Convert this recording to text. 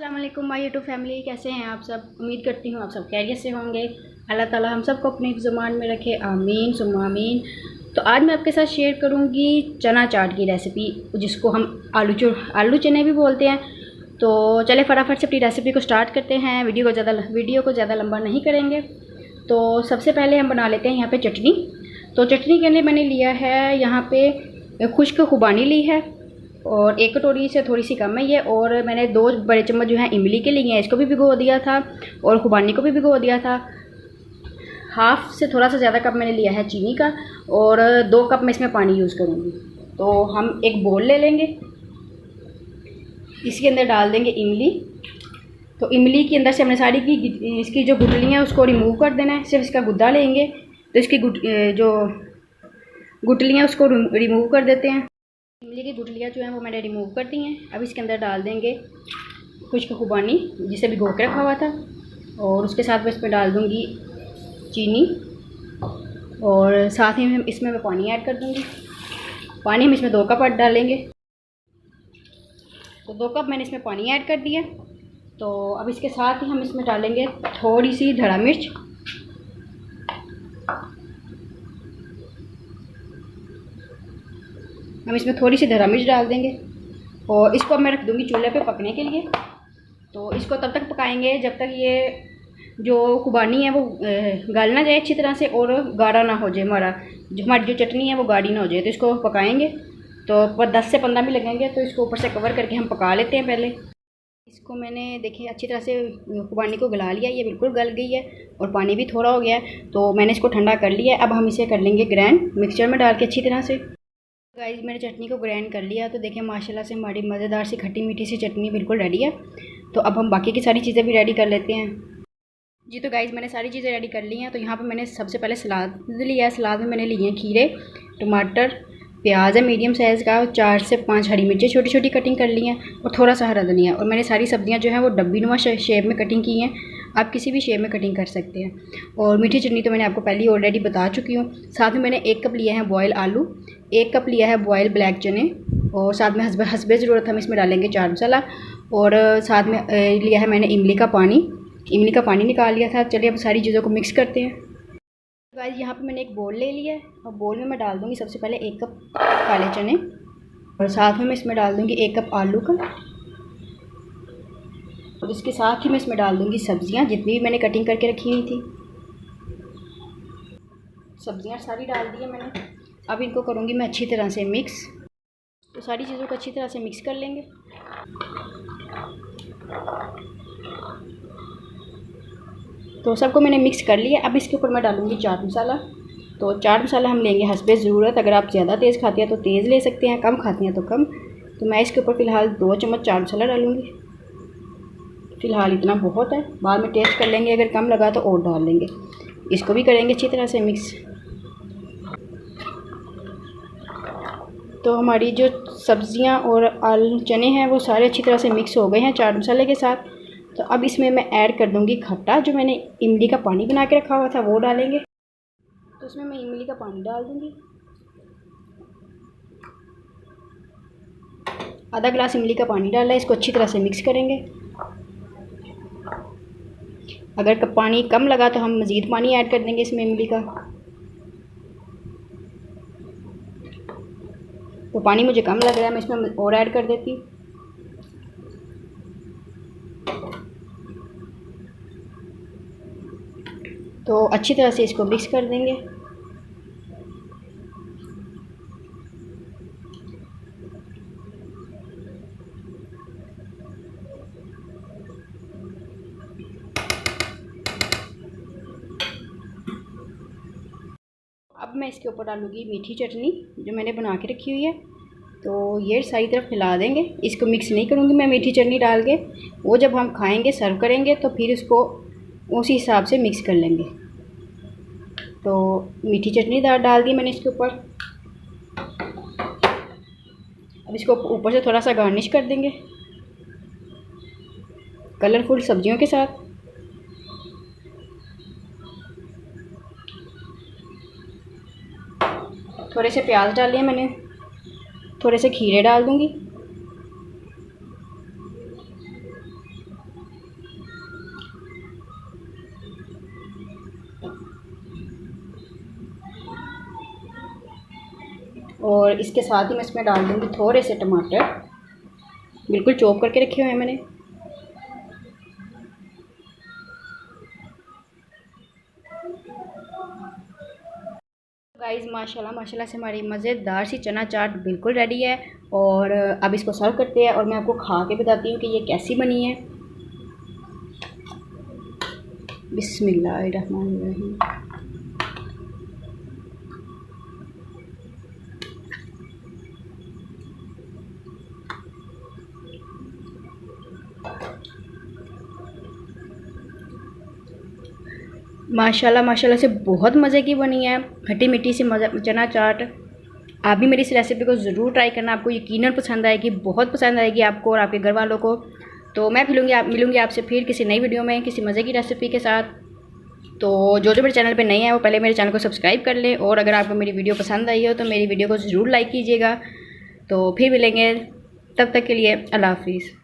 अस्सलाम वालेकुम my YouTube family, कैसे हैं आप सब। उम्मीद करती हूँ आप सब खैरियत से होंगे। अल्लाह ताला हम सबको अपनी ज़ुबान में रखे, आमीन सुम्मा आमीन। तो आज मैं आपके साथ शेयर करूँगी चना चाट की रेसिपी, जिसको हम आलू चने भी बोलते हैं। तो चले फटाफट से अपनी रेसिपी को स्टार्ट करते हैं। वीडियो को ज़्यादा लंबा नहीं करेंगे। तो सबसे पहले हम बना लेते हैं यहाँ पर चटनी। तो चटनी के लिए मैंने लिया है यहाँ पर खुश्क खुबानी ली है, और एक कटोरी से थोड़ी सी कम है ये। और मैंने 2 बड़े चम्मच जो है इमली के लिए हैं, इसको भी भिगो दिया था और खुबानी को भी भिगो दिया था। हाफ से थोड़ा सा ज़्यादा कप मैंने लिया है चीनी का, और 2 कप मैं इसमें पानी यूज़ करूँगी। तो हम एक बोल ले लेंगे, इसके अंदर डाल देंगे इमली। तो इमली के अंदर से हमने सारी की इसकी जो गुठलियाँ हैं उसको रिमूव कर देना है। सिर्फ इसका गुद्दा लेंगे। तो इसकी जो गुठलियाँ उसको रिमूव कर देते हैं। इमली की गुठलियाँ जो हैं वो मैंने रिमूव कर दी हैं। अब इसके अंदर डाल देंगे खुश्क खुबानी, जिसे भिगो के रखा हुआ था, और उसके साथ मैं इसमें डाल दूँगी चीनी, और साथ ही में इसमें मैं पानी ऐड कर दूँगी। पानी हम इसमें 2 कप डालेंगे। तो 2 कप मैंने इसमें पानी ऐड कर दिया। तो अब इसके साथ ही हम इसमें डालेंगे थोड़ी सी धड़ा मिर्च, हम इसमें थोड़ी सी धरा मिर्च डाल देंगे, और इसको मैं रख दूँगी चूल्हे पे पकने के लिए। तो इसको तब तक पकाएंगे जब तक ये जो खुबानी है वो गल ना जाए अच्छी तरह से, और गाढ़ा ना हो जाए। हमारी जो चटनी है वो गाढ़ी ना हो जाए। तो इसको पकाएंगे तो पर 10 से 15 मिनट लगेंगे। तो इसको ऊपर से कवर करके हम पका लेते हैं। पहले इसको मैंने देखिए अच्छी तरह से खुबानी को गला लिया, ये बिल्कुल गल गई है, और पानी भी थोड़ा हो गया है। तो मैंने इसको ठंडा कर लिया है। अब हम इसे कर लेंगे ग्राइंड, मिक्सचर में डाल के अच्छी तरह से। गाइस मैंने चटनी को ग्राइंड कर लिया। तो देखिए माशाल्लाह से हमारी मज़ेदार सी खट्टी मीठी सी चटनी बिल्कुल रेडी है। तो अब हम बाकी की सारी चीज़ें भी रेडी कर लेते हैं। जी तो गाइस मैंने सारी चीज़ें रेडी कर ली हैं। तो यहाँ पर मैंने सबसे पहले सलाद लिया है। सलाद में मैंने लिए हैं खीरे, टमाटर, प्याज है मीडियम साइज़ का, 4 से 5 हरी मिर्चें छोटी छोटी कटिंग कर ली हैं, और थोड़ा सा हरा धनिया। और मैंने सारी सब्जियाँ जो हैं वो डब्बीनुमा शेप में कटिंग की हैं। आप किसी भी शेप में कटिंग कर सकते हैं। और मीठी चटनी तो मैंने आपको पहले ही ऑलरेडी बता चुकी हूँ। साथ में मैंने 1 कप लिया है बॉयल आलू, 1 कप लिया है बॉयल ब्लैक चने, और साथ में हसबे ज़रूरत हम इसमें डालेंगे चाट मसाला, और साथ में लिया है मैंने इमली का पानी निकाल लिया था। चलिए अब सारी चीज़ों को मिक्स करते हैं। गाइस यहाँ पे मैंने एक बोल ले लिया है, और बोल में मैं डाल दूँगी सबसे पहले 1 कप काले चने, और साथ में मैं इसमें डाल दूँगी 1 कप आलू का, और इसके साथ ही मैं इसमें डाल दूँगी सब्ज़ियाँ जितनी भी मैंने कटिंग करके रखी हुई थी। सब्ज़ियाँ सारी डाल दी है मैंने। अब इनको करूँगी मैं अच्छी तरह से मिक्स। तो सारी चीज़ों को अच्छी तरह से मिक्स कर लेंगे। तो सबको मैंने मिक्स कर लिया। अब इसके ऊपर मैं डालूँगी चाट मसाला। तो चाट मसाला हम लेंगे हस्बे ज़रूरत। अगर आप ज़्यादा तेज़ खाती हैं तो तेज़ ले सकते हैं, कम खाती हैं तो कम। तो मैं इसके ऊपर फ़िलहाल 2 चम्मच चाट मसाला डालूँगी। फ़िलहाल इतना बहुत है, बाद में टेस्ट कर लेंगे, अगर कम लगा तो और डाल लेंगे। इसको भी करेंगे अच्छी तरह से मिक्स। तो हमारी जो सब्ज़ियाँ और आलू चने हैं वो सारे अच्छी तरह से मिक्स हो गए हैं चाट मसाले के साथ। तो अब इसमें मैं ऐड कर दूँगी खट्टा, जो मैंने इमली का पानी बना के रखा हुआ था वो डालेंगे। तो इसमें मैं इमली का पानी डाल दूँगी, आधा गिलास इमली का पानी डाला है। इसको अच्छी तरह से मिक्स करेंगे। अगर पानी कम लगा तो हम मज़ीद पानी ऐड कर देंगे इसमें इमली का। तो पानी मुझे कम लग रहा है, मैं इसमें और ऐड कर देती। तो अच्छी तरह से इसको मिक्स कर देंगे। अब मैं इसके ऊपर डालूँगी मीठी चटनी जो मैंने बना के रखी हुई है। तो ये सारी तरफ फैला देंगे। इसको मिक्स नहीं करूँगी मैं मीठी चटनी डाल के, वो जब हम खाएंगे सर्व करेंगे तो फिर उसको उसी हिसाब से मिक्स कर लेंगे। तो मीठी चटनी डाल दी मैंने इसके ऊपर। अब इसको ऊपर से थोड़ा सा गार्निश कर देंगे कलरफुल सब्जियों के साथ। थोड़े से प्याज डाल लिए मैंने, थोड़े से खीरे डाल दूँगी, और इसके साथ ही मैं इसमें डाल दूँगी थोड़े से टमाटर, बिल्कुल चॉप करके रखे हुए हैं मैंने। गाइस माशाल्लाह माशाल्लाह से हमारी मज़ेदार सी चना चाट बिल्कुल रेडी है। और अब इसको सर्व करते हैं और मैं आपको खा के बताती हूँ कि ये कैसी बनी है। बिस्मिल्लाहिर्रहमानिर्रहीम। माशाल्लाह माशाल्लाह से बहुत मज़े की बनी है, खट्टी मीठी सी मज़ा चना चाट। आप भी मेरी इस रेसिपी को ज़रूर ट्राई करना, आपको यकीनन पसंद आएगी, बहुत पसंद आएगी आपको और आपके घर वालों को। तो मैं मिलूँगी आपसे फिर किसी नई वीडियो में किसी मज़े की रेसिपी के साथ। तो जो मेरे चैनल पे नए हैं वो पहले मेरे चैनल को सब्सक्राइब कर लें, और अगर आपको मेरी वीडियो पसंद आई हो तो मेरी वीडियो को ज़रूर लाइक कीजिएगा। तो फिर मिलेंगे, तब तक के लिए अल्लाह हाफिज़।